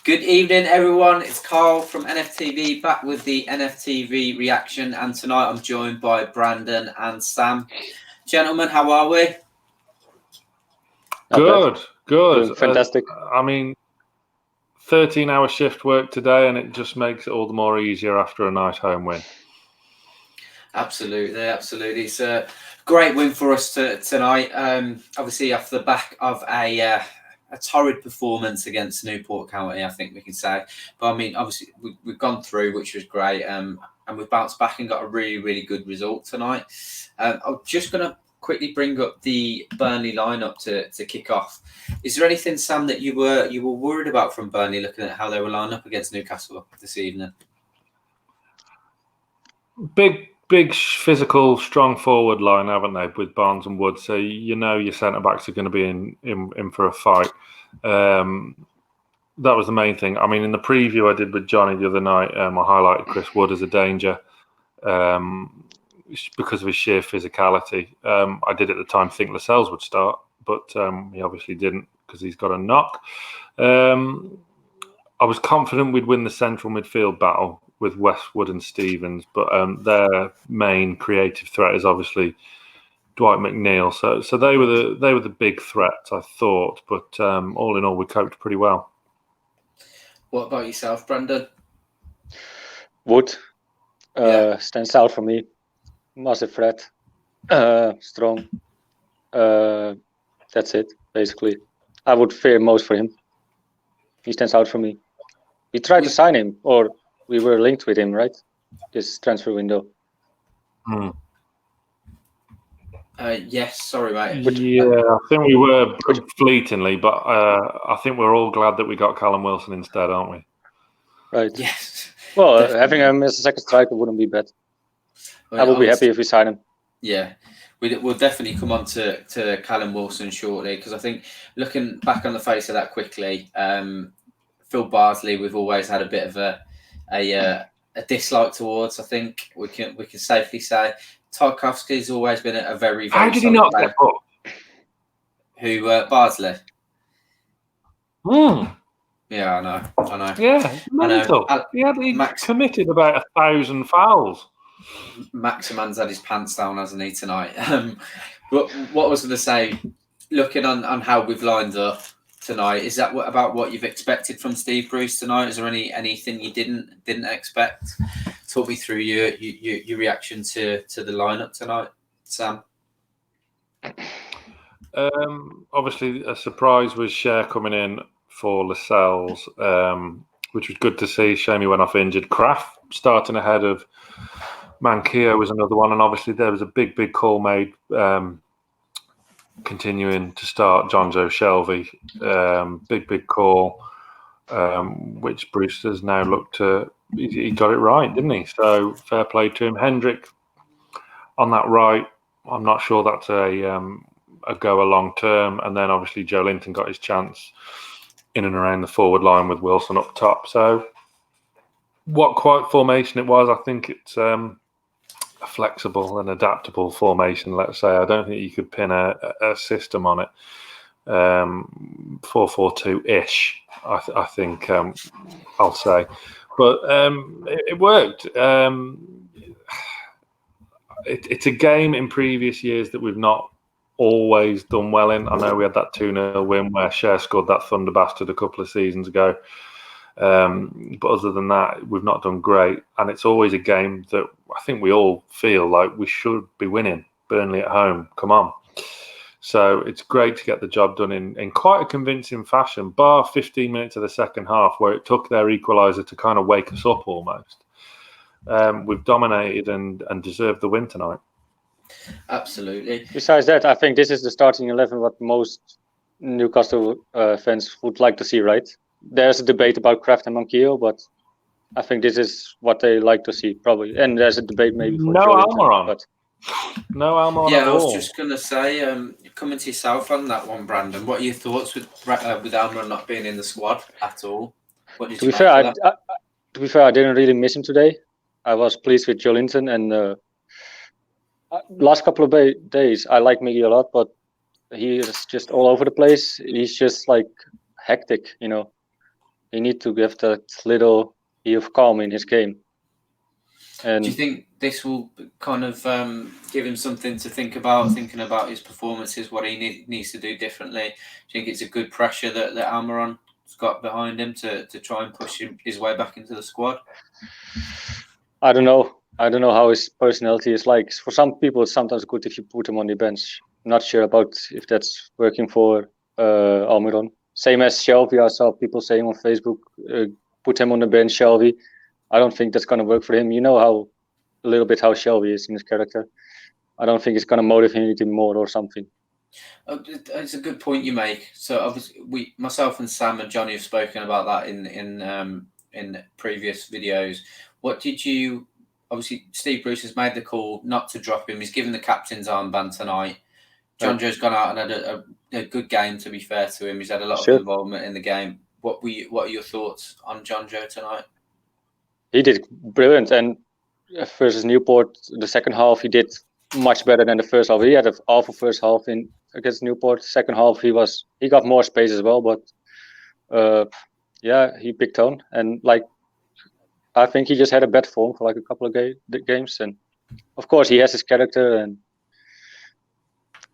Good evening, everyone. It's Carl from NFTV back with the NFTV reaction, and tonight I'm joined by Brandon and Sam. Gentlemen, how are we? Good. Fantastic. 13-hour shift work today, and it just makes it all the more easier after a nice home win. Absolutely. It's a great win for us tonight. Obviously, off the back of a torrid performance against Newport County, I think we can say. But obviously, we've gone through, which was great, and we've bounced back and got a really, really good result tonight. I'm just going to quickly bring up the Burnley lineup to kick off. Is there anything, Sam, that you were worried about from Burnley, looking at how they were lined up against Newcastle this evening? Big, physical, strong forward line, haven't they, with Barnes and Wood? So your centre backs are going to be in for a fight. That was the main thing. In the preview I did with Johnny the other night, I highlighted Chris Wood as a danger because of his sheer physicality. I did at the time think Lascelles would start, but he obviously didn't because he's got a knock. I was confident we'd win the central midfield battle with Westwood and Stevens, but their main creative threat is obviously Dwight McNeil. So they were the big threats, I thought. But all in all, we coped pretty well. What about yourself, Brandon? Wood stands out for me. Massive threat, strong. That's it, basically. I would fear most for him. He stands out for me. We tried to sign him, or we were linked with him, right? This transfer window. Yes, sorry, mate. I think we were fleetingly, but I think we're all glad that we got Calum Wilson instead, aren't we? Right. Yes. Well, having him as a second striker wouldn't be bad. I would be happy if we sign him. Yeah. We'll definitely come on to Callum Wilson shortly, because I think, looking back on the face of that quickly, Phil Bardsley, we've always had a bit of a dislike towards. I think we can safely say Tarkowski's always been a very, very. How did he not get up? Who Bardsley? Yeah, I know. Yeah, mental. He committed about 1,000 fouls. Maximin's had his pants down, hasn't he, tonight? But what I was going to say, looking on how we've lined up tonight, is that about what you've expected from Steve Bruce tonight? Is there anything you didn't expect? Talk me through your reaction to the lineup tonight, Sam. Obviously, a surprise was Cher coming in for Lascelles, which was good to see. Shame he went off injured. Kraft starting ahead of Manquillo was another one, and obviously there was a big call made continuing to start Jonjo Shelvey. Big call, which Bruce has now looked to. He got it right, didn't he? So fair play to him. Hendrick on that right. I'm not sure that's a go long term. And then obviously Joe Linton got his chance in and around the forward line with Wilson up top. So what quite formation it was, I think it's a flexible and adaptable formation, let's say. I don't think you could pin a system on it. 4-4-2-ish, I think I'll say. But it worked. It's a game in previous years that we've not always done well in. I know we had that 2-0 win where Cher scored that Thunder Bastard a couple of seasons ago. But other than that, we've not done great. And it's always a game that I think we all feel like we should be winning. Burnley at home, come on. So it's great to get the job done in quite a convincing fashion, bar 15 minutes of the second half where it took their equaliser to kind of wake us up almost. We've dominated and deserved the win tonight. Absolutely. Besides that, I think this is the starting 11 what most Newcastle fans would like to see, right? There's a debate about Kraft and Manquillo, but I think this is what they like to see, probably. And there's a debate maybe for Almiron. But no Almiron. Yeah, at I was all. just going to say, coming to yourself on that one, Brandon. What are your thoughts with Almiron not being in the squad at all? What did to be fair, I didn't really miss him today. I was pleased with Joe Linton, and last couple of days I like Miggy a lot, but he is just all over the place. He's just like hectic, He needs to give that little bit of calm in his game. And do you think this will kind of give him something to think about, thinking about his performances, what he needs to do differently? Do you think it's a good pressure that Almiron's got behind him to try and push his way back into the squad? I don't know. I don't know how his personality is like. For some people, it's sometimes good if you put him on the bench. I'm not sure about if that's working for Almiron. Same as Shelby. I saw people saying on Facebook, put him on the bench, Shelby. I don't think that's going to work for him. You know a little bit how Shelby is in his character. I don't think it's going to motivate him more or something. It's a good point you make. So obviously, myself and Sam and Johnny have spoken about that in previous videos. What did you? Obviously, Steve Bruce has made the call not to drop him. He's given the captain's armband tonight. John Joe's gone out and had a good game. To be fair to him, he's had a lot of involvement in the game. What are your thoughts on John Joe tonight? He did brilliant, and versus Newport, the second half he did much better than the first half. He had an awful first half against Newport. Second half he got more space as well, but he picked on, and like I think he just had a bad form for like a couple of games, and of course he has his character, and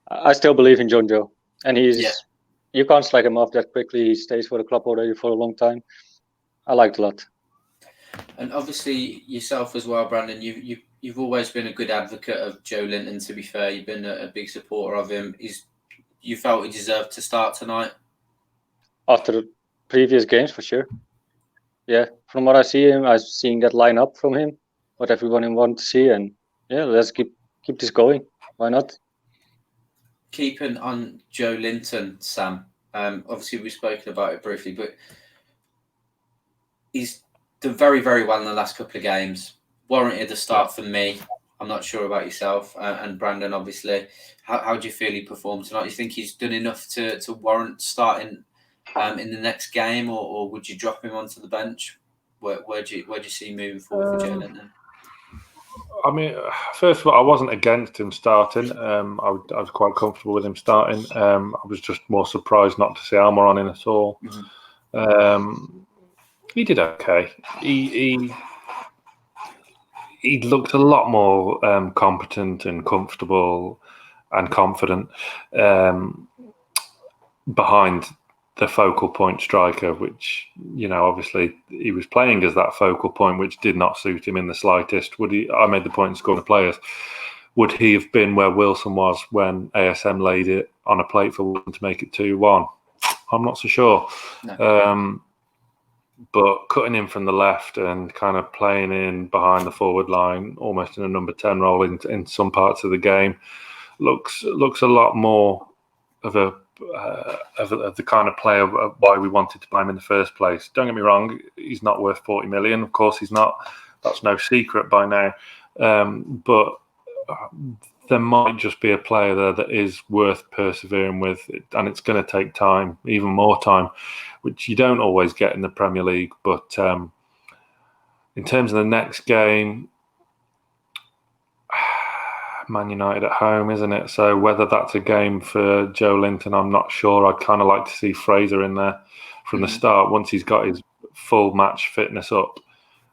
I still believe in John Joe, and you can't slack him off that quickly. He stays for the club already for a long time. I liked a lot. And obviously yourself as well, Brandon. You've always been a good advocate of Joe Linton. To be fair, you've been a big supporter of him. You felt he deserved to start tonight after the previous games, for sure. Yeah, from what I see I'm seeing that line up from him. What everyone wants to see, and let's keep this going. Why not? Keeping on Joe Linton, Sam. Obviously we've spoken about it briefly, but he's done very, very well in the last couple of games. Warranted the start for me. I'm not sure about yourself and Brandon, obviously. How do you feel he performed tonight? You think he's done enough to warrant starting in the next game, or would you drop him onto the bench? Where do you see moving forward for Joe Linton? I mean, first of all, I wasn't against him starting. I was quite comfortable with him starting. I was just more surprised not to see Almiron in at all. Mm-hmm. He did okay. He looked a lot more competent and comfortable and confident behind the focal point striker, which, obviously he was playing as that focal point, which did not suit him in the slightest. I made the point in scoring the players. Would he have been where Wilson was when ASM laid it on a plate for Wilson to make it 2-1? I'm not so sure. No. But cutting in from the left and kind of playing in behind the forward line, almost in a number 10 role in some parts of the game, looks a lot more of the kind of player why we wanted to buy him in the first place. Don't get me wrong, he's not worth 40 million. Of course he's not. That's no secret by now. But there might just be a player there that is worth persevering with, and it's going to take time, even more time, which you don't always get in the Premier League. But in terms of the next game, Man United at home, isn't it? So whether that's a game for Joe Linton, I'm not sure. I'd kind of like to see Fraser in there from the start. Once he's got his full match fitness up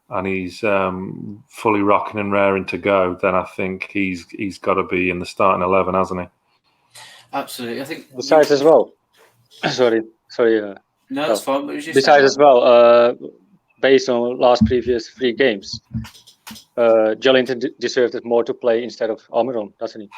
and he's fully rocking and raring to go, then I think he's got to be in the starting 11, hasn't he? Absolutely. I think besides as well. Sorry. No, that's fine. But besides as well, based on last previous 3 games, Joe Linton deserved more to play instead of Almiron, doesn't he?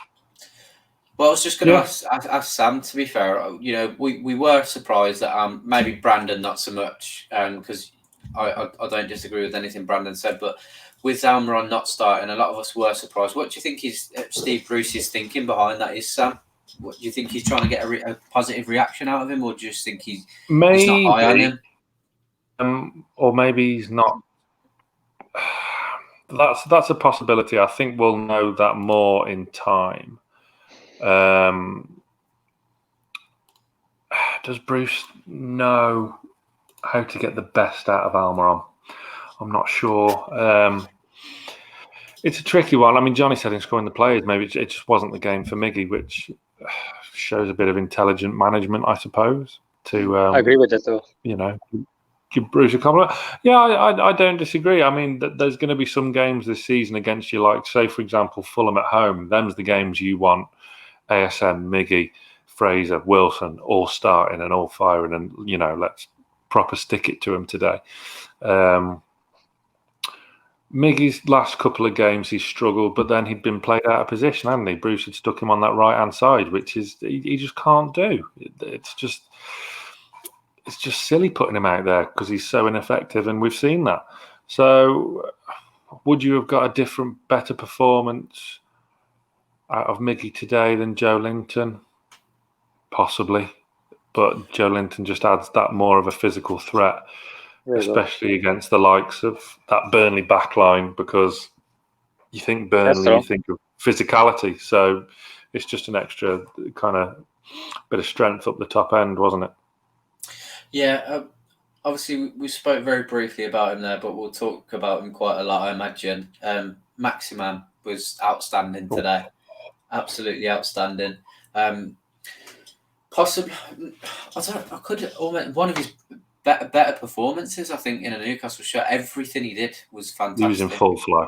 Well, I was just going to ask Sam, to be fair. We were surprised that maybe Brandon not so much, because I don't disagree with anything Brandon said, but with Almiron not starting, a lot of us were surprised. What do you think is Steve Bruce's thinking behind that is, Sam? What do you think he's trying to get a positive reaction out of him, or do you just think he's not high on him? Or maybe he's not. That's a possibility. I think we'll know that more in time. Does Bruce know how to get the best out of Almiron? I'm not sure. It's a tricky one. I mean, Johnny said in scoring the players, maybe it just wasn't the game for Miggy, which shows a bit of intelligent management, I suppose. I agree with that, though. give Bruce a compliment. Yeah, I don't disagree. I mean, there's going to be some games this season against you, like, say, for example, Fulham at home. Them's the games you want ASM, Miggy, Fraser, Wilson all starting and all firing, and, you know, let's proper stick it to him today. Miggy's last couple of games, he's struggled, but then he'd been played out of position, hadn't he? Bruce had stuck him on that right-hand side, which is he just can't do. It's just silly putting him out there because he's so ineffective, and we've seen that. So would you have got a different, better performance out of Miggy today than Joe Linton? Possibly. But Joe Linton just adds that more of a physical threat, especially against the likes of that Burnley backline, because you think Burnley, you think of physicality. So it's just an extra kind of bit of strength up the top end, wasn't it? Yeah, obviously we spoke very briefly about him there, but we'll talk about him quite a lot, I imagine. Maximin was outstanding today. Absolutely outstanding. Possibly, I could almost one of his better performances, I think, in a Newcastle shirt. Everything he did was fantastic. He was in full flow.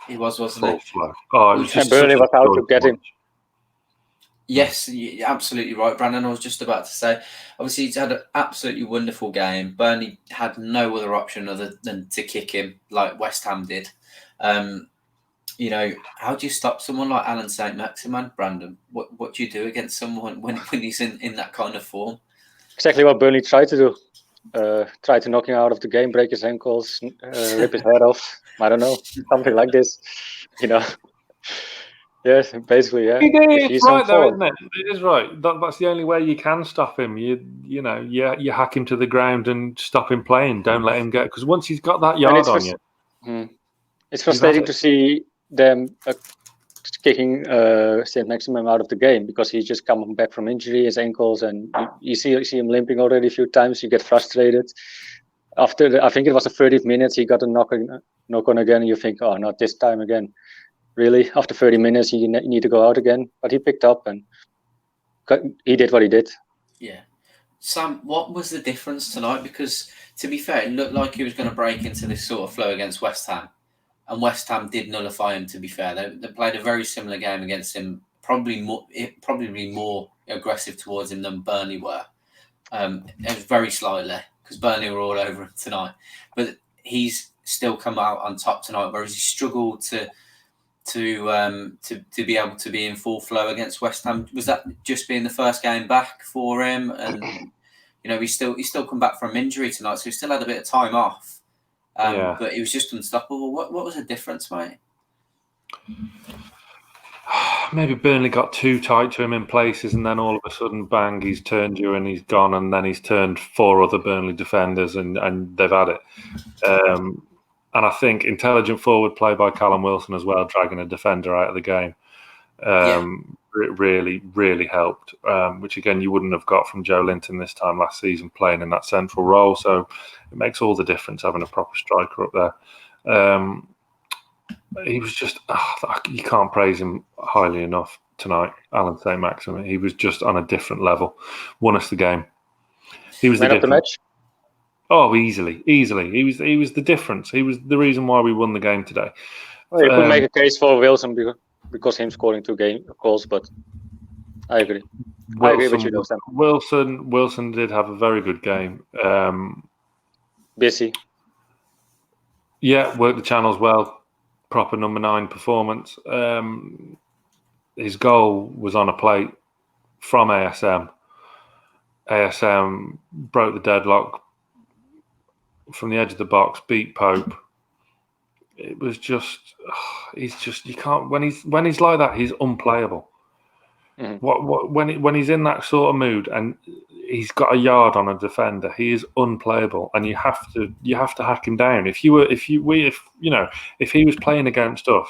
He wasn't he? Full flow. Oh, it was just Burnley was out to get him. Yes, you're absolutely right, Brandon. I was just about to say, obviously, he's had an absolutely wonderful game. Burnley had no other option other than to kick him like West Ham did. You know, how do you stop someone like Allan Saint-Maximin, Brandon? What do you do against someone when he's in that kind of form? Exactly what Burnley tried to do. Tried to knock him out of the game, break his ankles, rip his head off. I don't know, something like this. You know. Yes, basically, yeah. It's right, though, isn't it? It is right. That's the only way you can stop him. You hack him to the ground and stop him playing. Don't let him get, because once he's got that yard on you, it's frustrating to see them kicking Saint-Maximin out of the game, because he's just coming back from injury, his ankles, and you see him limping already a few times. You get frustrated. After I think it was the 30th minutes, he got a knock on again, and you think, oh, not this time again. Really, after 30 minutes, you need to go out again. But he picked up and he did what he did. Yeah. Sam, what was the difference tonight? Because, to be fair, it looked like he was going to break into this sort of flow against West Ham. And West Ham did nullify him, to be fair. They played a very similar game against him, probably more aggressive towards him than Burnley were. It was very slightly, because Burnley were all over him tonight. But he's still come out on top tonight, whereas he struggled to be able to be in full flow against West Ham. Was that just being the first game back for him? And you know, he's still come back from injury tonight, so he still had a bit of time off. But he was just unstoppable. What was the difference, mate? Maybe Burnley got too tight to him in places, and then all of a sudden, bang, he's turned you and he's gone, and then he's turned 4 other Burnley defenders, and they've had it. And I think intelligent forward play by Calum Wilson as well, dragging a defender out of the game, it really, really helped, which, again, you wouldn't have got from Joe Linton this time last season, playing in that central role. So it makes all the difference having a proper striker up there. He was just, you can't praise him highly enough tonight, Allan Saint-Maximin. He was just on a different level. Won us the game. He was Man of the match. Oh, easily. He was the difference. He was the reason why we won the game today. Well, you could make a case for Wilson because him scoring 2 goals, but I agree. I agree with you, Sam. Wilson did have a very good game. Busy. Yeah, worked the channels well. Proper number 9 performance. His goal was on a plate from ASM. ASM broke the deadlock from the edge of the box, beat Pope. It was just, you can't, when he's like that, he's unplayable. When he's in that sort of mood and he's got a yard on a defender, he is unplayable, and you have to hack him down. If he was playing against us,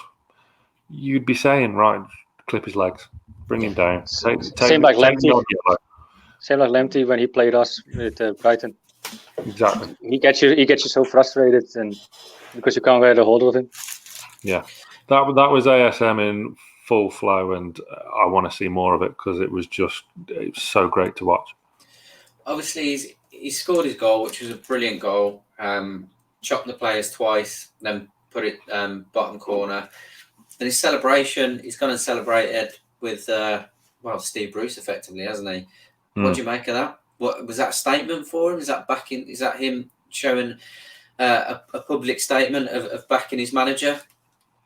you'd be saying, right, clip his legs, bring him down. Same like Lamptey when he played us with Brighton. Exactly. He gets you so frustrated, and because you can't get a hold of him. Yeah, that was ASM in full flow, and I want to see more of it because it was so great to watch. Obviously, he scored his goal, which was a brilliant goal. Chopped the players twice, then put it bottom corner. And his celebration, he's gone and celebrated with Steve Bruce effectively, hasn't he? What do you make of that? What was that statement for him? Is that backing? Is that him showing a public statement of backing his manager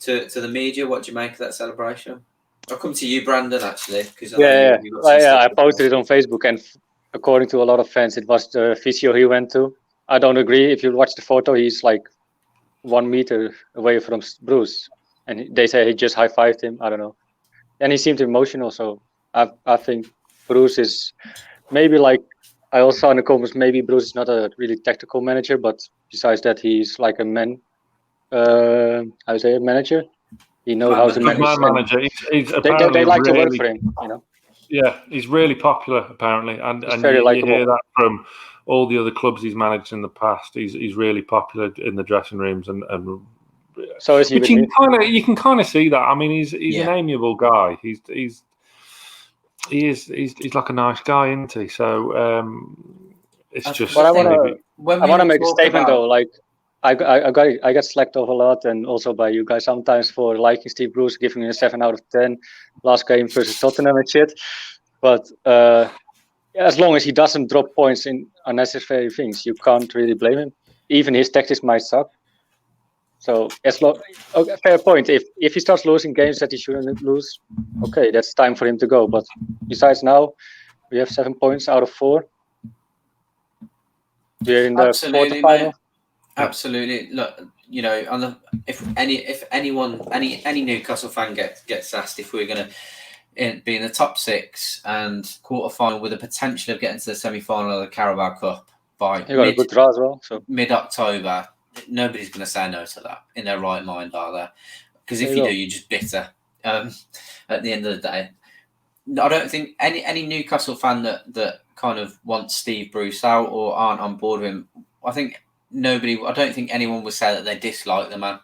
to the media? What do you make of that celebration? I'll come to you, Brandon, actually, because I posted it on Facebook, and according to a lot of fans, it was the physio he went to. I don't agree. If you watch the photo, he's like 1 meter away from Bruce, and they say he just high-fived him. I don't know, and he seemed emotional. So I think Bruce is maybe like I also saw in the comments. Maybe Bruce is not a really tactical manager, but besides that, he's like a manager. He knows how to manage. My manager. He's they like to work for him, you know. Yeah, he's really popular apparently, and you hear that from all the other clubs he's managed in the past. He's really popular in the dressing rooms, and so is he. You can kind of see that. I mean, he's an amiable guy. He's like a nice guy, isn't he? So it's just. But I want to make a statement though, like. I got slacked off a lot, and also by you guys sometimes for liking Steve Bruce, giving him a 7 out of 10 last game versus Tottenham and shit. But as long as he doesn't drop points in unnecessary things, you can't really blame him. Even his tactics might suck. So fair point. If he starts losing games that he shouldn't lose, okay, that's time for him to go. But besides now, we have 7 points out of 4. We're in the quarterfinal. Absolutely. Look, you know, if any Newcastle fan gets asked if we're going to be in the top 6 and quarterfinal with the potential of getting to the semi-final of the Carabao Cup by got a good draw as well, so mid-October, nobody's going to say no to that in their right mind, are they? Because if you do, you're just bitter. At the end of the day, I don't think any Newcastle fan that kind of wants Steve Bruce out or aren't on board with him. I don't think anyone would say that they dislike the man.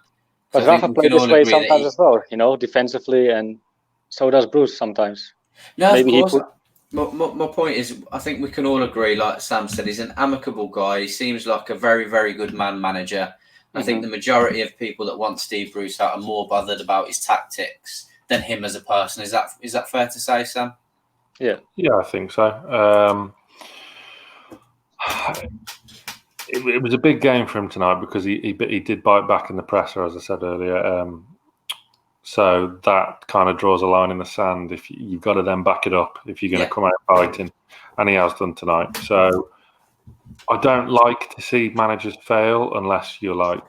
But Rafa played this way sometimes as well, you know, defensively, and so does Bruce sometimes. No, maybe of course. My point is, I think we can all agree, like Sam said, he's an amicable guy. He seems like a very, very good manager. I think the majority of people that want Steve Bruce out are more bothered about his tactics than him as a person. Is that fair to say, Sam? Yeah, I think so. It was a big game for him tonight because he did bite back in the presser, as I said earlier. So that kind of draws a line in the sand. If you've got to then back it up if you're going to come out fighting, and he has done tonight. So I don't like to see managers fail unless you're like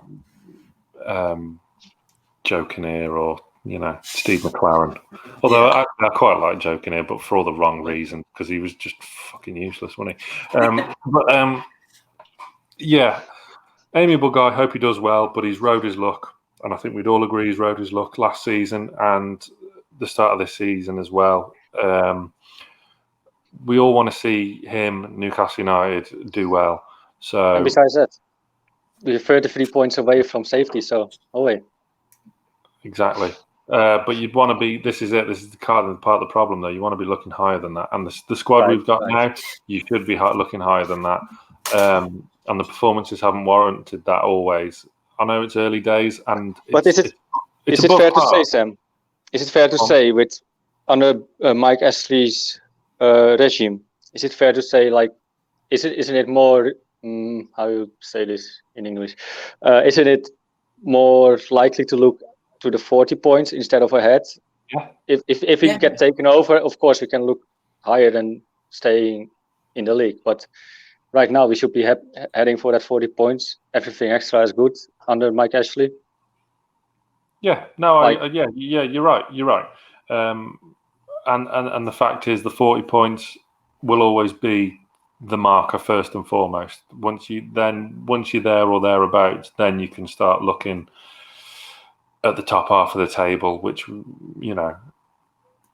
Joe Kinnear or Steve McLaren. Although I quite like Joe Kinnear, but for all the wrong reasons, because he was just fucking useless, wasn't he? Yeah, amiable guy. Hope he does well, but he's rode his luck, and I think we'd all agree he's rode his luck last season and the start of this season as well. We all want to see him, Newcastle United, do well. So, and besides that, we're 33 points away from safety. So, exactly. But you'd want to be. This is it. This is the part of the problem, though. You want to be looking higher than that, and the squad we've got now, you should be looking higher than that. And the performances haven't warranted that always. I know it's early days, but is it fair to say, Sam? Is it fair to say under Mike Ashley's regime? Is it fair to say isn't it more how you say this in English? Isn't it more likely to look to the 40 points instead of ahead? Yeah. If we get taken over, of course we can look higher than staying in the league, but. Right now, we should be heading for that 40 points. Everything extra is good under Mike Ashley. Yeah, no, you're right. You're right. And the fact is, the 40 points will always be the marker first and foremost. Once you're there or thereabouts, then you can start looking at the top half of the table, which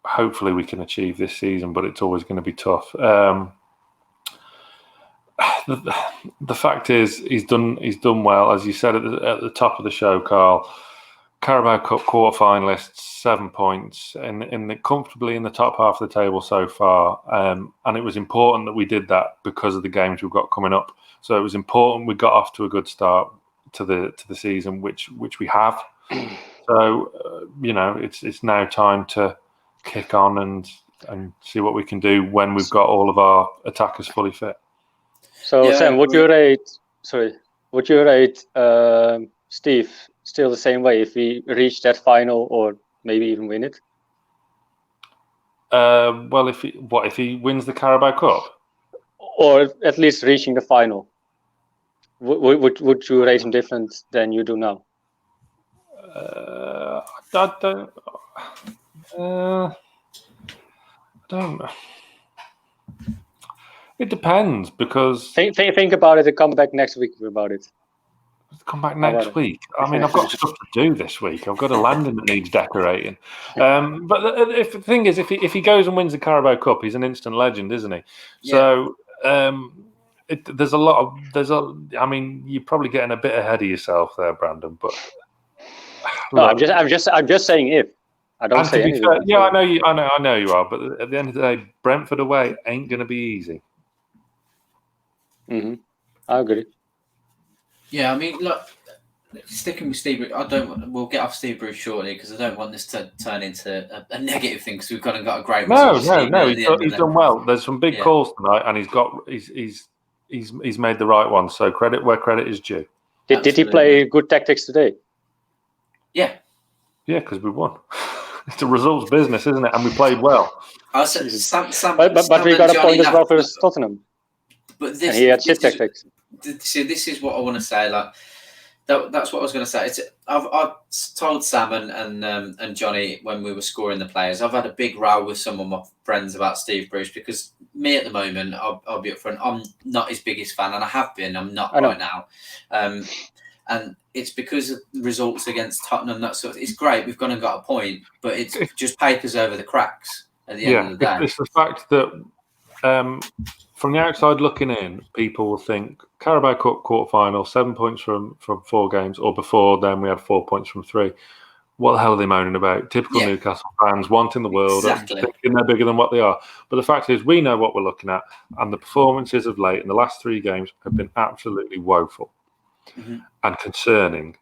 hopefully we can achieve this season. But it's always going to be tough. The fact is, he's done well, as you said at the top of the show, Carl. Carabao Cup quarter-finalists, 7 points, comfortably in the top half of the table so far. And it was important that we did that because of the games we've got coming up. So it was important we got off to a good start to the season, which we have. So it's now time to kick on and see what we can do when we've got all of our attackers fully fit. So Sam, would you rate Steve still the same way if we reach that final or maybe even win it? Well, if he wins the Carabao Cup, or at least reaching the final, would you rate him different than you do now? I don't. It depends because think about it and come back next week about it. Come back next week. I mean, I've got stuff to do this week. I've got a landing that needs decorating. But if the thing is, if he goes and wins the Carabao Cup, he's an instant legend, isn't he? Yeah. So I mean, you're probably getting a bit ahead of yourself there, Brandon. But no, I'm just saying if. I don't say anything. Fair, yeah, I know you are. But at the end of the day, Brentford away ain't going to be easy. Mm-hmm. I agree. Yeah, I mean, look, sticking with Steve Bruce, we'll get off Steve Bruce shortly because I don't want this to turn into a negative thing because we've got a great result. No, he's done well. There's some big calls tonight, and he's made the right ones. So credit where credit is due. Did he play good tactics today? Yeah. Yeah, because we won. It's a results business, isn't it? And we played well. But we got a point as well for Tottenham. But he had shit tactics. See, this is what I want to say. Like that's what I was going to say. I've told Sam and Johnny when we were scoring the players. I've had a big row with some of my friends about Steve Bruce because me at the moment, I'll be upfront. I'm not his biggest fan, and I have been. I'm not right now. And it's because of results against Tottenham. That sort of, it's great. We've gone and got a point, but it's just papers over the cracks at the end of the day. It's the fact that from the outside looking in, people will think Carabao Cup quarter-final, 7 points from 4 games, or before then we had 4 points from 3. What the hell are they moaning about? Typical Newcastle fans wanting the world, thinking they're bigger than what they are. But the fact is, we know what we're looking at, and the performances of late in the last 3 games have been absolutely woeful and concerning.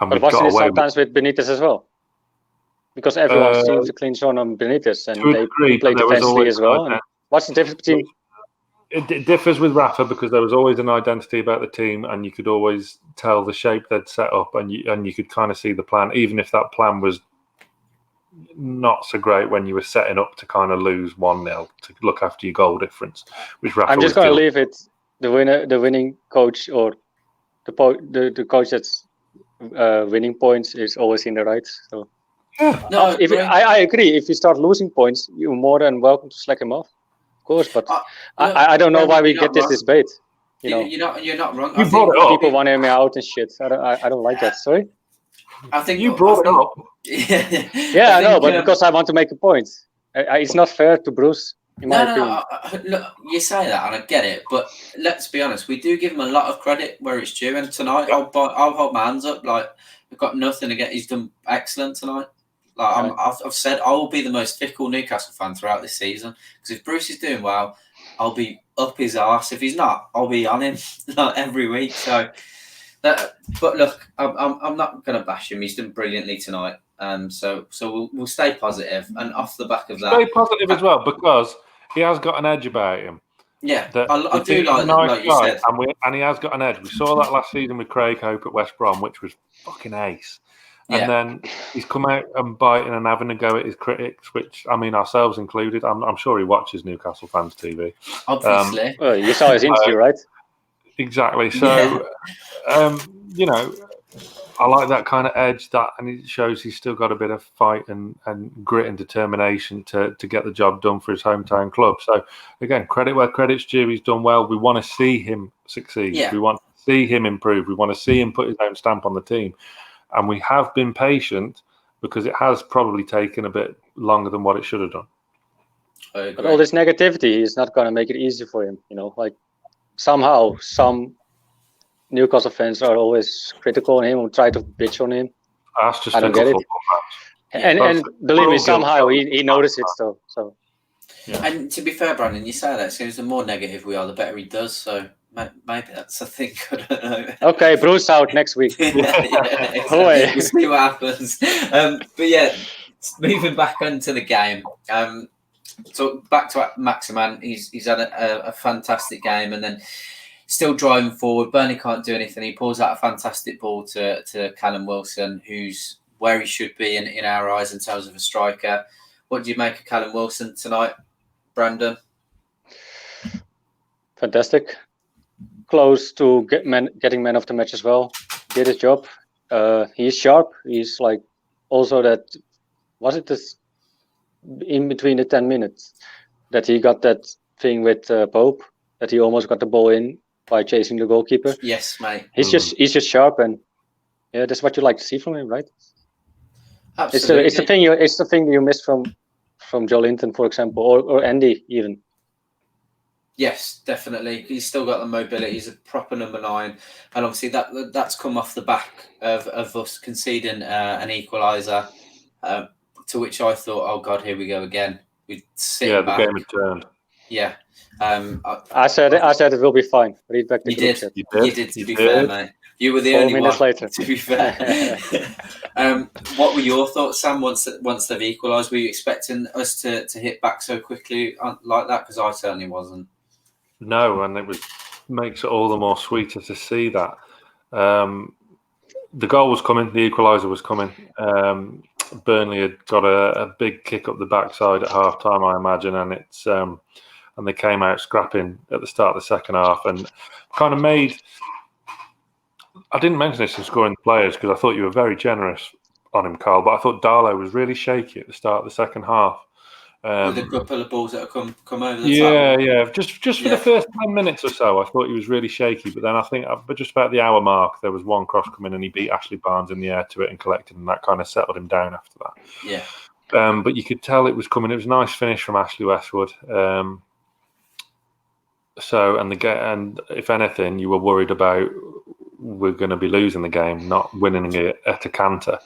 And but wasn't it sometimes with Benitez as well? Because everyone seems to clinch on Benitez, and they play defensively as well. What's the difference between? It differs with Rafa because there was always an identity about the team, and you could always tell the shape they'd set up, and you could kind of see the plan, even if that plan was not so great when you were setting up to kind of lose 1-0 to look after your goal difference. Which Rafa I'm just going to leave it the winning coach or the coach that's winning points is always in the right. So I agree. If you start losing points, you're more than welcome to slack him off. Of course, but I don't know why we get this debate. You're not wrong. I think people want him out and shit. I don't like that. Sorry. I think you brought it up. Yeah, I know, but because I want to make a point. It's not fair to Bruce. In my opinion. Look, you say that, and I get it, but let's be honest. We do give him a lot of credit where it's due, and tonight I'll hold my hands up. Like I've got nothing to get. He's done excellent tonight. Like I've said, I will be the most fickle Newcastle fan throughout this season because if Bruce is doing well, I'll be up his arse. If he's not, I'll be on him like every week. So, but look, I'm not going to bash him. He's done brilliantly tonight. So we'll stay positive, and off the back of that, stay positive as well because he has got an edge about him. Yeah, I do like you said, and he has got an edge. We saw that last season with Craig Hope at West Brom, which was fucking ace. And then he's come out and biting and having a go at his critics, which, I mean, ourselves included. I'm sure he watches Newcastle Fans TV. Obviously. Well, you saw his interview, right? Exactly. So, I like that kind of edge, and it shows he's still got a bit of fight and grit and determination to get the job done for his hometown club. So, again, credit where credit's due. He's done well. We want to see him succeed. Yeah. We want to see him improve. We want to see him put his own stamp on the team. And we have been patient because it has probably taken a bit longer than what it should have done. But all this negativity is not going to make it easy for him. Like somehow some Newcastle fans are always critical on him or try to bitch on him. That's just I don't a get it. football match. And believe me, somehow he noticed it still. So. Yeah. And to be fair, Brandon, you say that it seems the more negative we are, the better he does. So maybe that's a thing. I don't know. Okay, Bruce out next week. Exactly. We'll see what happens. But yeah, moving back onto the game. So back to Maximin, he's had a fantastic game, and then still driving forward. Burnley can't do anything. He pulls out a fantastic ball to Calum Wilson, who's where he should be in our eyes in terms of a striker. What do you make of Callum Wilson tonight, Brandon? Fantastic. Close to getting man of the match as well. Did his job. He's sharp. He's like also that. Was it this in between the 10 minutes that he got that thing with Pope, that he almost got the ball in by chasing the goalkeeper? Yes, mate. He's just sharp, and yeah, that's what you like to see from him, right? Absolutely. It's the thing you miss from Joe Linton, for example, or Andy even. Yes, definitely. He's still got the mobility. He's a proper number 9, and obviously that's come off the back of us conceding an equaliser. To which I thought, oh God, here we go again. We'd sit back. The game had turned. Yeah. I said it will be fine. Read back the group chat. You did. To be fair, mate. You were the only 4 minutes one. later. To be fair. What were your thoughts, Sam? Once they've equalised, were you expecting us to hit back so quickly like that? Because I certainly wasn't. No, and makes it all the more sweeter to see that. The goal was coming. The equaliser was coming. Burnley had got a big kick up the backside at half time, I imagine, and it's and they came out scrapping at the start of the second half and kind of made. I didn't mention this in scoring the players because I thought you were very generous on him, Carl, but I thought Darlow was really shaky at the start of the second half. With a couple of balls that have come over the top. Yeah. Just for the first 10 minutes or so, I thought he was really shaky. But then I think, but just about the hour mark, there was one cross coming and he beat Ashley Barnes in the air to it and collected, and that kind of settled him down after that. Yeah. But you could tell it was coming. It was a nice finish from Ashley Westwood. And if anything, you were worried about we're going to be losing the game, not winning it at a canter.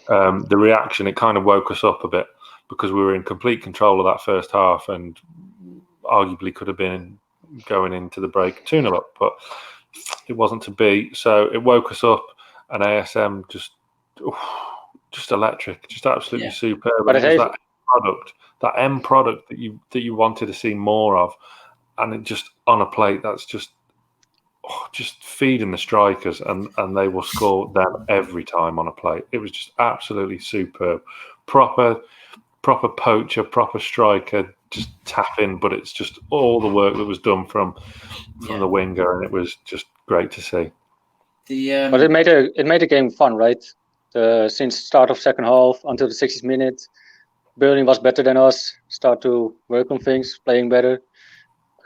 The reaction, it kind of woke us up a bit, because we were in complete control of that first half and arguably could have been going into the break 2-0 up, but it wasn't to be. So it woke us up, and ASM just electric, just absolutely superb. But it was that end product that you wanted to see more of, and it just on a plate that's just feeding the strikers, and they will score them every time on a plate. It was just absolutely superb, proper poacher, proper striker, just tap in. But it's just all the work that was done from the winger, and it was just great to see. But it made a game fun, right? Since start of second half until the 60th minute, Burnley was better than us. Start to work on things, playing better.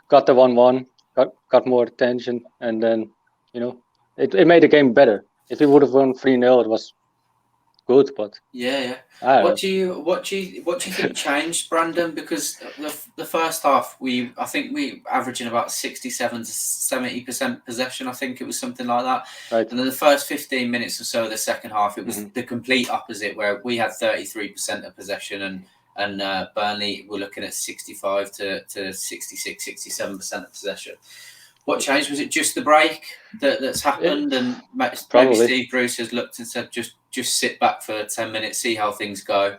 Got the 1-1, got more attention, and then it made the game better. If we would have won 3-0, it was good, but what do you think changed, Brandon? Because the first half I think we averaging about 67 to 70% possession. I think it was something like that. Right. And then the first 15 minutes or so of the second half, it was the complete opposite, where we had 33% of possession and Burnley were looking at 65 to 66, 67% of possession. What changed? Was it just the break that's happened, and maybe Steve Bruce has looked and said, just sit back for 10 minutes, see how things go,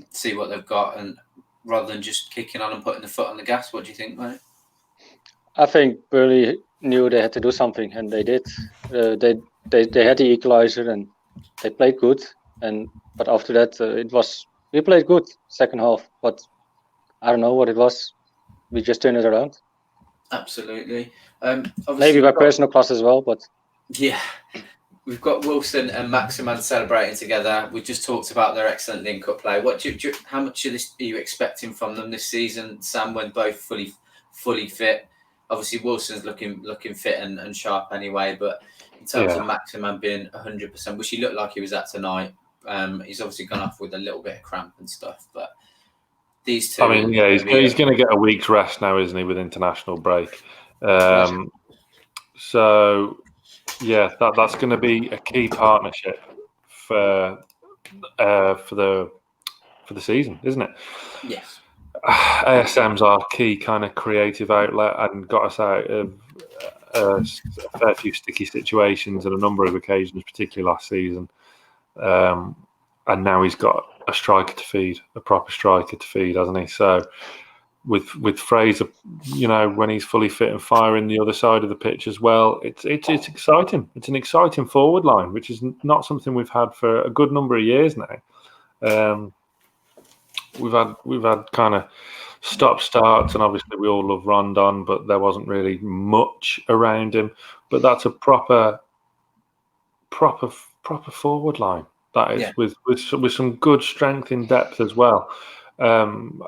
see what they've got, and rather than just kicking on and putting the foot on the gas? What do you think, mate? I think Burnley knew they had to do something, and they did. They had the equaliser, and they played good. But after that, we played good second half, but I don't know what it was. We just turned it around. Absolutely. Maybe by personal class as well, but we've got Wilson and Maximin celebrating together. We just talked about their excellent link-up play. How much of this are you expecting from them this season, Sam, when both fully fit? Obviously, Wilson's looking fit and sharp anyway, but in terms of Maximin being 100%, which he looked like he was at tonight, he's obviously gone off with a little bit of cramp and stuff, but these two. I mean, he's going to get a week's rest now, isn't he, with international break? So, that's going to be a key partnership for the season, isn't it? Yes. ASM's our key kind of creative outlet and got us out of a fair few sticky situations on a number of occasions, particularly last season. And now he's got a striker to feed, a proper striker to feed, hasn't he? So with Fraser, when he's fully fit and firing the other side of the pitch as well, it's exciting. It's an exciting forward line, which is not something we've had for a good number of years now. We've had kind of stop starts, and obviously we all love Rondon, but there wasn't really much around him. But that's a proper forward line. That is with some good strength in depth as well. And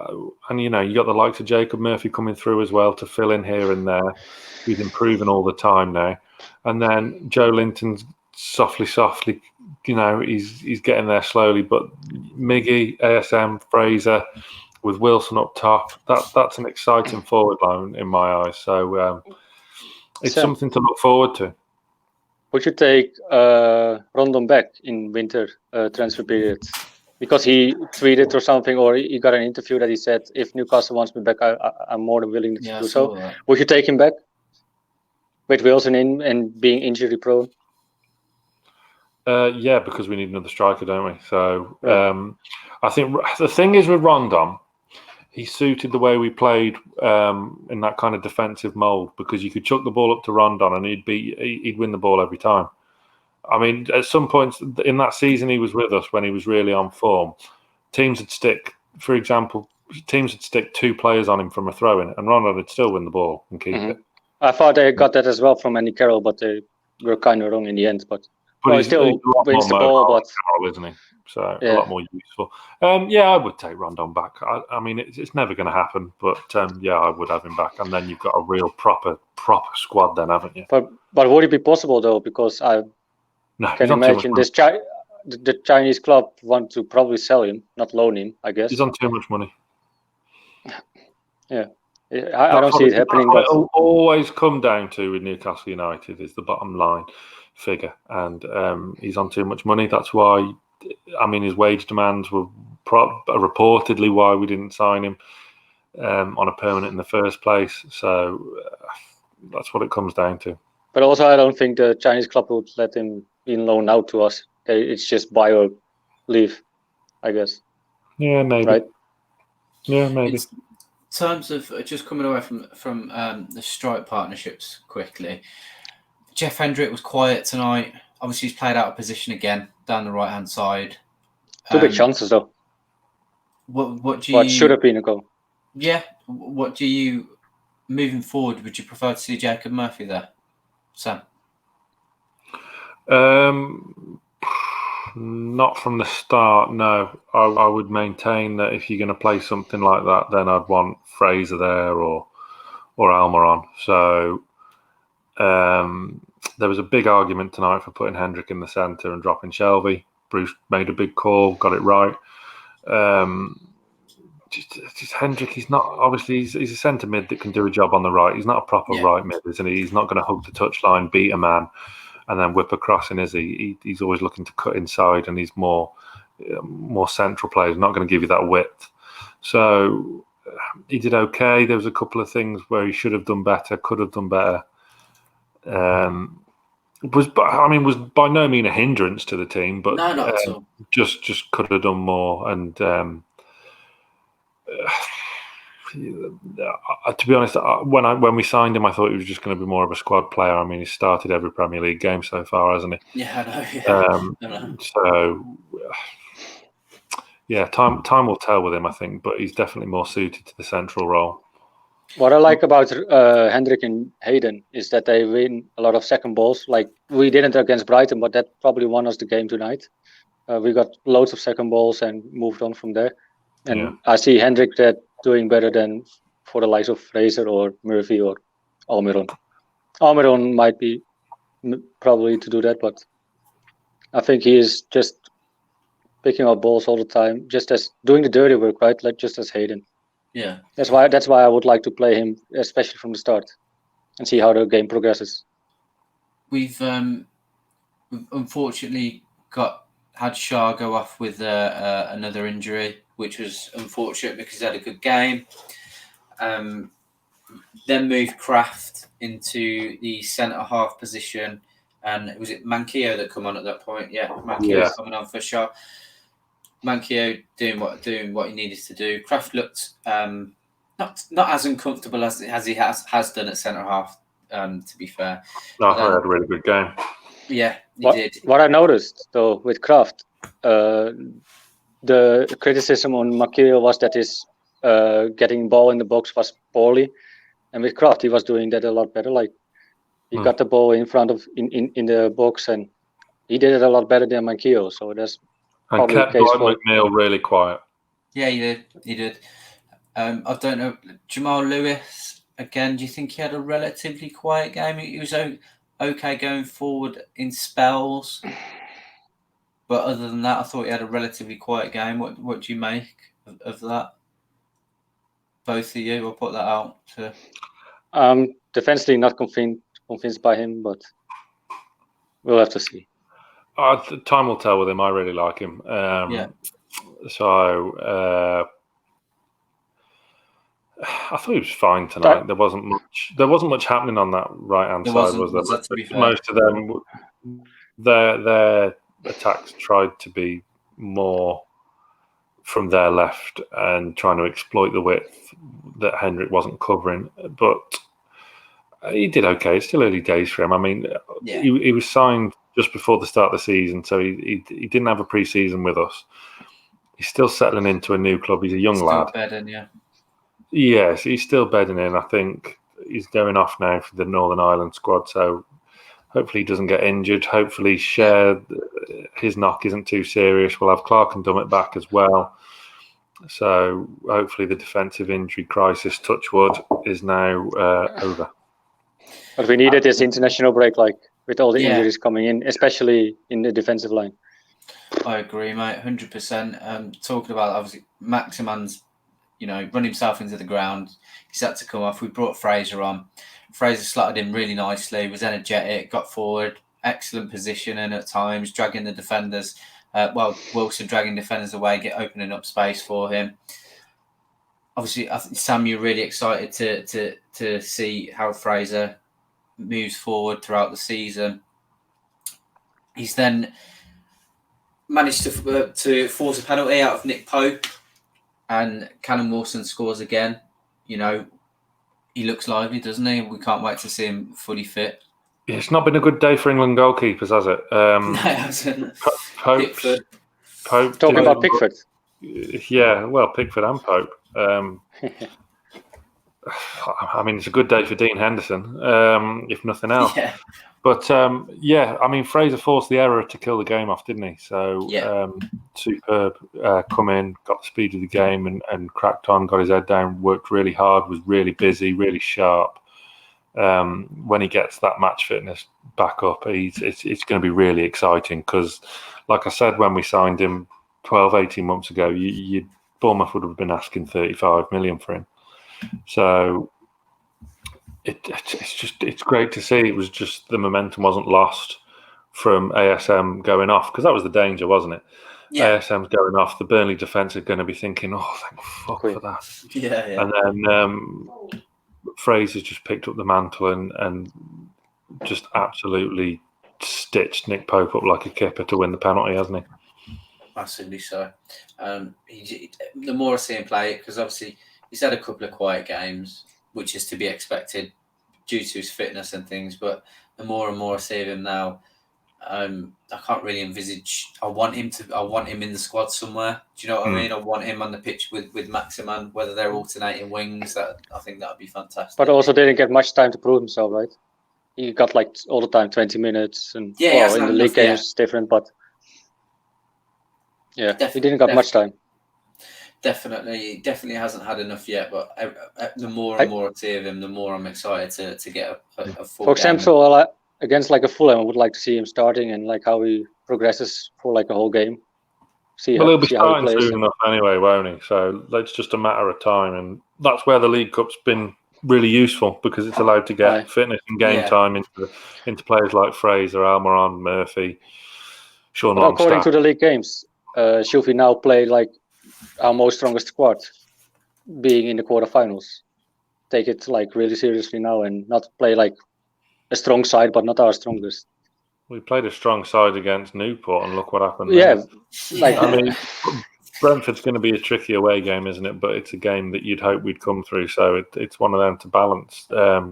you got the likes of Jacob Murphy coming through as well to fill in here and there. He's improving all the time now. And then Joe Linton's softly, he's getting there slowly. But Miggy, ASM, Fraser, with Wilson up top, that's an exciting forward line in my eyes. So it's something to look forward to. Would you take Rondon back in winter transfer period? Because he tweeted or something, or he got an interview that he said, if Newcastle wants me back, I'm more than willing to do so. That. Would you take him back? With Wilson in and being injury prone? Yeah, because we need another striker, don't we? So I think the thing is with Rondon, he suited the way we played in that kind of defensive mould, because you could chuck the ball up to Rondon and he'd win the ball every time. I mean, at some points in that season he was with us when he was really on form. Teams would stick 2 players on him from a throw-in, and Rondon would still win the ball and keep it. I thought they got that as well from Andy Carroll, but they were kind of wrong in the end. But he still wins the ball, but Carroll, isn't he? So a lot more useful. I would take Rondon back. I mean, it's never going to happen, but I would have him back. And then you've got a real proper squad, then, haven't you? But would it be possible though? Because I can imagine the Chinese club want to probably sell him, not loan him. I guess he's on too much money. Yeah, I don't see it happening. But it'll always come down to with Newcastle United is the bottom line figure, and he's on too much money. That's why. I mean, his wage demands were reportedly why we didn't sign him on a permanent in the first place. So that's what it comes down to. But also, I don't think the Chinese club would let him be loaned out to us. It's just buy or leave, I guess. Yeah, maybe. Right? Yeah, maybe. In terms of just coming away from the strike partnerships quickly, Jeff Hendrick was quiet tonight. Obviously, he's played out of position again down the right-hand side. 2 big chances, though. What should have been a goal? Yeah. What do you, moving forward, would you prefer to see Jacob Murphy there, Sam? Not from the start, no. I would maintain that if you're going to play something like that, then I'd want Fraser there or Almiron. So there was a big argument tonight for putting Hendrick in the centre and dropping Shelby. Bruce made a big call, got it right. Just Hendrick, he's not, obviously he's a centre mid that can do a job on the right. He's not a proper right mid, isn't he? He's not going to hug the touchline, beat a man, and then whip across in, is he? He's always looking to cut inside, and he's more central player. He's not going to give you that width. So he did okay. There was a couple of things where he should have done better, could have done better. Was by no means a hindrance to the team, but no, not at all. Just could have done more. And to be honest, when we signed him, I thought he was just going to be more of a squad player. I mean, he's started every Premier League game so far, hasn't he? Yeah, I know. So yeah, time will tell with him, I think, but he's definitely more suited to the central role. What I like about Hendrick and Hayden is that they win a lot of second balls. Like we didn't against Brighton, but that probably won us the game tonight. We got loads of second balls and moved on from there. And I see Hendrick doing better than for the likes of Fraser or Murphy or Almiron. Almiron might be probably to do that, but I think he is just picking up balls all the time, just as doing the dirty work, right? Like just as Hayden. Yeah, that's why I would like to play him, especially from the start, and see how the game progresses. We've unfortunately got had Shah go off with another injury, which was unfortunate because he had a good game. Then moved Kraft into the centre half position, and was it Manquillo that come on at that point? Yeah, Manquillo coming on for Shah. Manquillo doing what he needed to do. Kraft looked not as uncomfortable as he has done at centre half. To be fair, no, I had a really good game. Yeah, he did. What I noticed though with Kraft, the criticism on Manquillo was that his getting ball in the box was poorly, and with Kraft he was doing that a lot better. Like he got the ball in front of in the box, and he did it a lot better than Manquillo. So that's and kept Dwight McNeil really quiet. Yeah, he did. I don't know, Jamal Lewis again. Do you think he had a relatively quiet game? He was okay going forward in spells, but other than that, I thought he had a relatively quiet game. What do you make of that? Both of you, I'll put that out to. Defensively, not convinced by him, but we'll have to see. Time will tell with him. I really like him. So I thought he was fine tonight. There wasn't much happening on that right hand side, was there? Most of them, their attacks tried to be more from their left and trying to exploit the width that Hendrick wasn't covering. But he did okay. It's still early days for him. I mean, he was signed just before the start of the season, so he didn't have a pre-season with us. He's still settling into a new club. He's a young lad. Bedding, yeah. Yes, he's still bedding in. I think he's going off now for the Northern Ireland squad, so hopefully he doesn't get injured. Hopefully his knock isn't too serious. We'll have Clark and Dummett back as well. So hopefully the defensive injury crisis, touch wood, is now over. But we needed this international break, like with all the injuries coming in, especially in the defensive line. I agree, mate, 100%. Talking about, obviously, Maximin's, run himself into the ground. He's had to come off. We brought Fraser on. Fraser slotted in really nicely, was energetic, got forward, excellent position, and at times dragging the defenders. Wilson dragging defenders away, opening up space for him. Obviously, I think, Sam, you're really excited to see how Fraser moves forward throughout the season. He's then managed to force a penalty out of Nick Pope, and Calum Wilson scores again. He looks lively, doesn't he? We can't wait to see him fully fit. It's not been a good day for England goalkeepers, has it? No, it hasn't. Pope. Talking about Pickford. Yeah, well, Pickford and Pope. I mean, it's a good day for Dean Henderson, if nothing else. Yeah. But, Fraser forced the error to kill the game off, didn't he? So, superb. Come in, got the speed of the game and cracked on, got his head down, worked really hard, was really busy, really sharp. When he gets that match fitness back up, it's going to be really exciting because, like I said, when we signed him 12, 18 months ago, Bournemouth would have been asking 35 million for him. So it's great to see. It was just the momentum wasn't lost from ASM going off, because that was the danger, wasn't it? Yeah. ASM's going off. The Burnley defence are going to be thinking, "Oh, thank fuck for that." Yeah. And then Fraser's just picked up the mantle and just absolutely stitched Nick Pope up like a kipper to win the penalty, hasn't he? Massively so. The more I see him play, because obviously he's had a couple of quiet games, which is to be expected due to his fitness and things. But the more and more I see of him now, I can't really envisage. I want him in the squad somewhere. Do you know what I mean? I want him on the pitch with Maximin, whether they're alternating wings. I think that would be fantastic. But also didn't get much time to prove himself, right? He got all the time 20 minutes, and in the league games it's different. But he didn't get much time. Definitely hasn't had enough yet. But the more and more I see of him, the more I'm excited to get a full. For example, against a Fulham, I would like to see him starting and how he progresses for a whole game. He'll be starting soon enough anyway, won't he? So it's just a matter of time, and that's where the League Cup's been really useful, because it's allowed to get fitness and game time into players like Fraser, Almiron, Murphy. Sean But according to Longstaff. the league games, should we now play like our most strongest squad, being in the quarterfinals? Take it like really seriously now and not play like a strong side, but not our strongest. We played a strong side against Newport, and look what happened. Yeah, there. like I mean, Brentford's going to be a tricky away game, isn't it? But it's a game that you'd hope we'd come through. So it's one of them to balance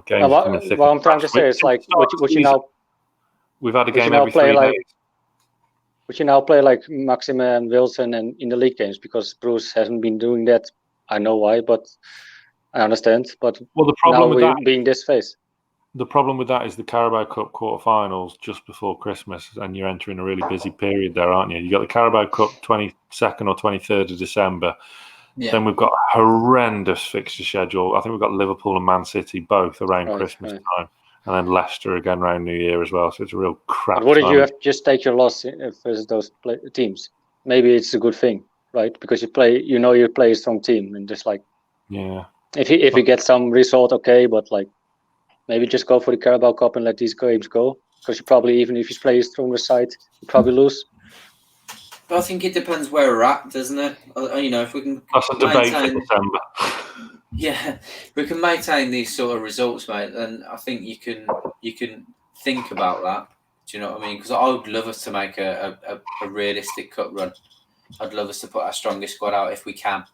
games. what I'm trying to say is like, would you now? We've had a would you game now every play 3 like- days. Would you now play like Maximin, Wilson, and in the league games because Bruce hasn't been doing that? I know why, but I understand. But Well, the now problem with we're that, being this phase. the problem with that is the Carabao Cup quarterfinals just before Christmas, and you're entering a really busy period there, aren't you? You got the Carabao Cup 22nd or 23rd of December. Yeah. Then we've got a horrendous fixture schedule. I think we've got Liverpool and Man City both around Christmas time, and then Leicester again around New Year as well. So it's a real crap. But wouldn't time. you have just take your loss versus those teams? Maybe it's a good thing, right? Because you play a strong team, and just like Yeah. if you get some result, okay, but like maybe just go for the Carabao Cup and let these games go. Because you probably, even if you play a stronger side, you probably lose. But I think it depends where we're at, doesn't it? You know, if we can That's a debate for December. Yeah, we can maintain these sort of results, mate, then I think you can think about that. Do you know what I mean? Because I would love us to make a realistic cup run. I'd love us to put our strongest squad out if we can.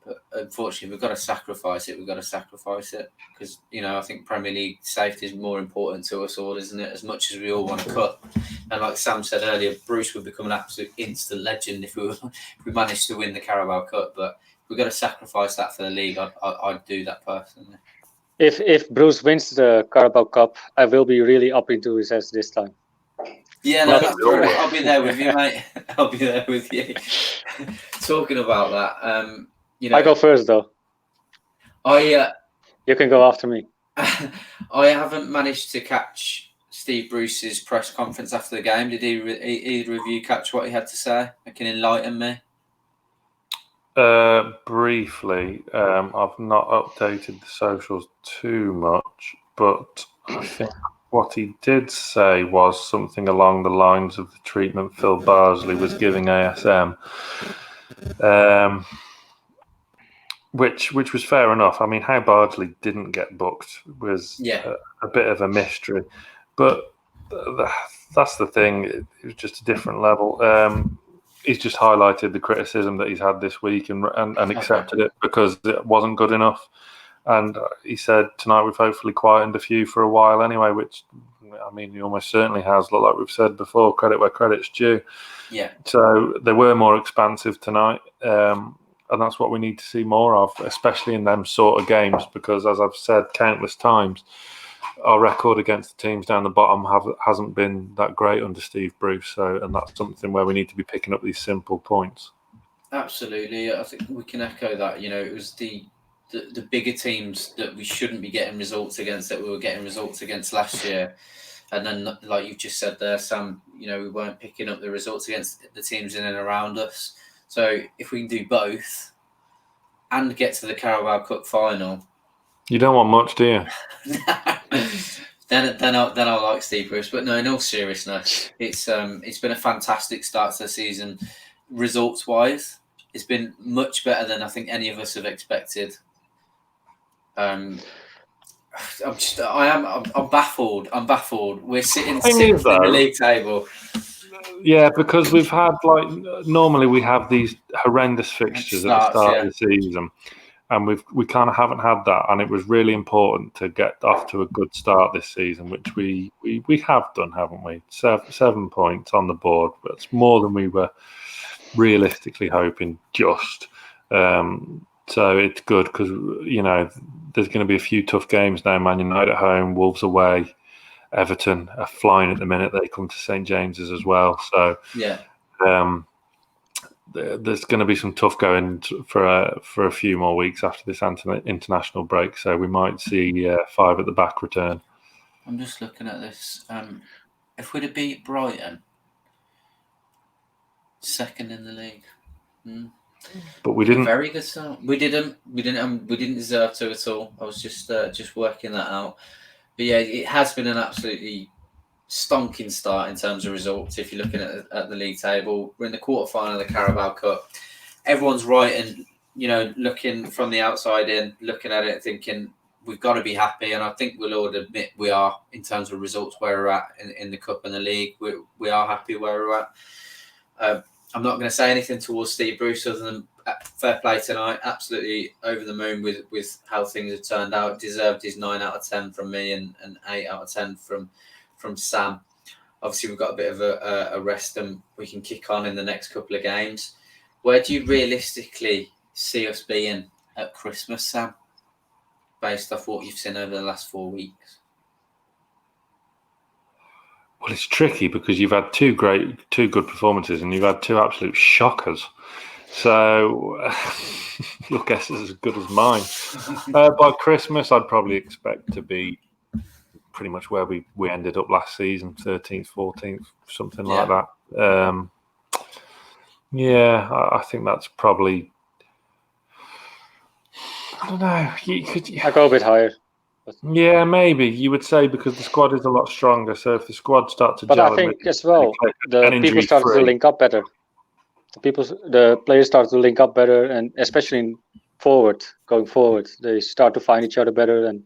But unfortunately, we've got to sacrifice it. We've got to sacrifice it because, you know, I think Premier League safety is more important to us all, isn't it? As much as we all want a cup. And like Sam said earlier, Bruce would become an absolute instant legend if we managed to win the Carabao Cup. But we've got to sacrifice that for the league. I'd do that personally. If Bruce wins the Carabao Cup, I will be really up into his ass this time. Yeah, no, that's true. I'll be there with you, mate. I'll be there with you. Talking about that, you know, I go first though. You can go after me. I haven't managed to catch Steve Bruce's press conference after the game. Did either of you catch what he had to say? It can enlighten me. Briefly, I've not updated the socials too much, but I think what he did say was something along the lines of the treatment Phil Barsley was giving ASM, which was fair enough. I mean, how Barsley didn't get booked was a bit of a mystery, but that's the thing. It was just a different level. He's just highlighted the criticism that he's had this week and accepted it because it wasn't good enough. And he said tonight we've hopefully quietened a few for a while anyway, which, I mean, he almost certainly has, like we've said before, credit where credit's due. Yeah. So they were more expansive tonight, and that's what we need to see more of, especially in them sort of games, because as I've said countless times, our record against the teams down the bottom hasn't been that great under Steve Bruce. So, and that's something where we need to be picking up these simple points. Absolutely. I think we can echo that. You know, it was the bigger teams that we shouldn't be getting results against that we were getting results against last year. And then, like you've just said there, Sam, you know, we weren't picking up the results against the teams in and around us. So if we can do both and get to the Carabao Cup final, you don't want much, do you? then I like Steve Bruce. But no, in all seriousness, it's been a fantastic start to the season, results wise. It's been much better than I think any of us have expected. I'm baffled. I'm baffled. We're sitting sixth in the league table. Yeah, because we've had normally we have these horrendous fixtures at the start of the season, and we kind of haven't had that, and it was really important to get off to a good start this season, which we have done, haven't we? 7 points on the board, but it's more than we were realistically hoping. So it's good because, you know, there's going to be a few tough games now. Man United at home, Wolves away, Everton are flying at the minute. They come to St James's as well. So yeah, there's going to be some tough going for a few more weeks after this international break. So we might see 5 at the back return. I'm just looking at this. If we'd have beat Brighton, second in the league. But we didn't. Very good start. We didn't deserve to at all. I was just working that out. But yeah, it has been an absolutely stonking start in terms of results. If you're looking at the league table, we're in the quarterfinal of the Carabao Cup. Everyone's writing, looking from the outside in, looking at it, thinking we've got to be happy. And I think we'll all admit we are in terms of results where we're at in the cup and the league. We are happy where we're at. I'm not going to say anything towards Steve Bruce other than fair play tonight. Absolutely over the moon with how things have turned out. Deserved his 9 out of 10 from me and 8 out of 10 from Sam. Obviously, we've got a bit of a rest and we can kick on in the next couple of games. Where do you realistically see us being at Christmas, Sam, based off what you've seen over the last 4 weeks? Well, it's tricky because you've had two good performances and you've had 2 absolute shockers. So your guess is as good as mine. By Christmas, I'd probably expect to be pretty much where we ended up last season, 13th, 14th, something like that. I think that's probably... I don't know. I go a bit higher. Yeah, maybe you would say because the squad is a lot stronger. So if the squad starts to but gel, I think as well, the people start to link up better. The players start to link up better, and especially going forward, they start to find each other better. And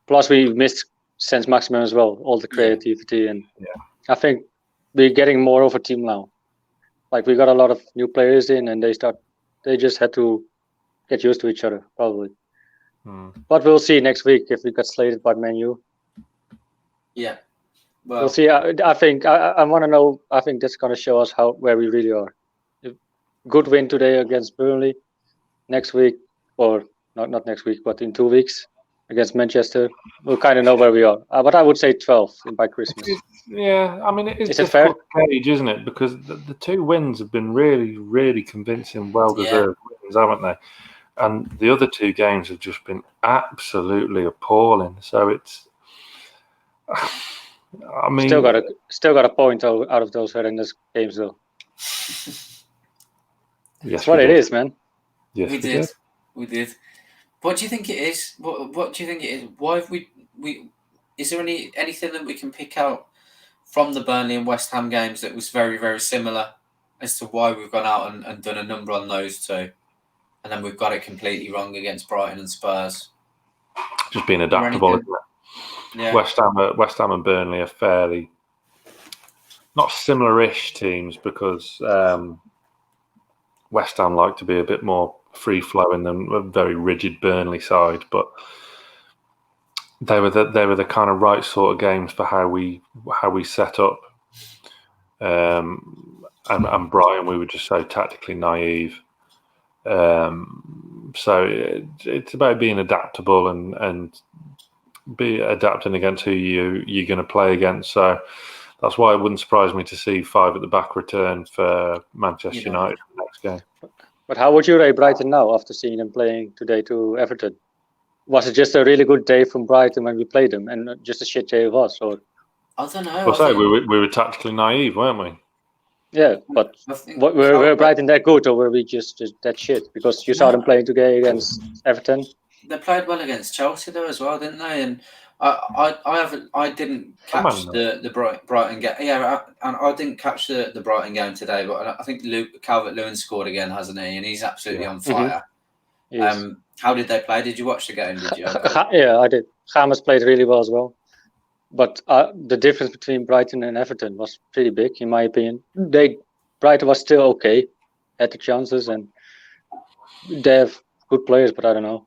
plus, we missed Saint-Maximin as well, all the creativity, and I think we're getting more of a team now. Like we got a lot of new players in, and they just had to get used to each other, probably. But we'll see next week if we get slated by Man U. Yeah. Well, we'll see. I think I want to know. I think that's going to show us where we really are. Good win today against Burnley. Next week, or not next week, but in 2 weeks against Manchester, we'll kind of know where we are. But I would say 12 by Christmas. Yeah, I mean, it's is fair? Gauge, isn't it? Because the 2 wins have been really, really convincing, well-deserved wins, haven't they? And the other 2 games have just been absolutely appalling. So it's, I mean, still got a point out of those horrendous games, though. That's what it is, man. Yes, we did. What do you think it is? What do you think it is? Why have we? Is there anything that we can pick out from the Burnley and West Ham games that was very, very similar as to why we've gone out and done a number on those 2? And then we've got it completely wrong against Brighton and Spurs. Just being adaptable, isn't it? Yeah. West Ham and Burnley are fairly not similar-ish teams because West Ham like to be a bit more free-flowing than a very rigid Burnley side, but they were the kind of right sort of games for how we set up. And Brighton, we were just so tactically naive. So it's about being adaptable and be adapting against who you're going to play against. So that's why it wouldn't surprise me to see 5 at the back return for Manchester United in the next game. But how would you rate Brighton now after seeing them playing today to Everton? Was it just a really good day from Brighton when we played them and just a shit day of us? Or I don't know. We were tactically naive, weren't we? Yeah, but were Brighton that good, or were we just that shit? Because you saw them playing today against Everton. They played well against Chelsea though as well, didn't they? And I didn't catch the Brighton game. Yeah, and I didn't catch the Brighton game today, but I think Calvert-Lewin scored again, hasn't he? And he's absolutely on fire. Mm-hmm. How did they play? Did you watch the game? Did you? Yeah, I did. James played really well as well. But the difference between Brighton and Everton was pretty big, in my opinion. Brighton was still okay, had the chances, and they have good players, but I don't know.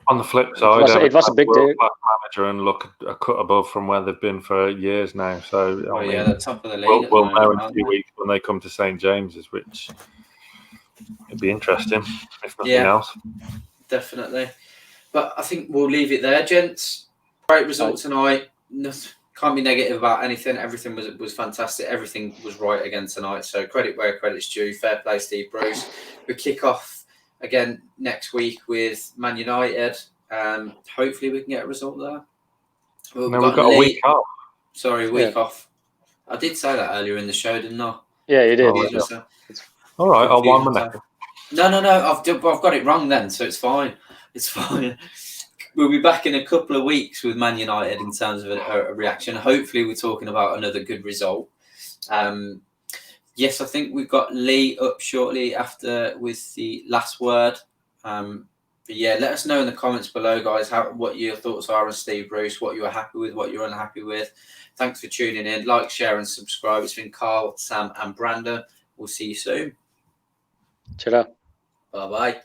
On the flip side, it was a big day. Manager and look a cut above from where they've been for years now. So the top of the league. We'll know in a few weeks when they come to St James's, which it'd be interesting if nothing else. Definitely. But I think we'll leave it there, gents. Great result tonight. Can't be negative about anything. Everything was fantastic. Everything was right again tonight. So credit where credit's due. Fair play, Steve Bruce. We kick off again next week with Man United. Hopefully we can get a result there. We've got a week off. Sorry, week off. I did say that earlier in the show, didn't I? Yeah, you did. All right, I'll wind my neck. No. I've got it wrong then, so it's fine. It's fine. we'll be back in a couple of weeks with Man United in terms of a reaction. Hopefully, we're talking about another good result. Yes, I think we've got Lee up shortly after with the last word. But yeah, let us know in the comments below, guys, what your thoughts are on Steve Bruce, what you're happy with, what you're unhappy with. Thanks for tuning in. Like, share, and subscribe. It's been Carl, Sam, and Brandon. We'll see you soon. Ta-ra. Bye-bye.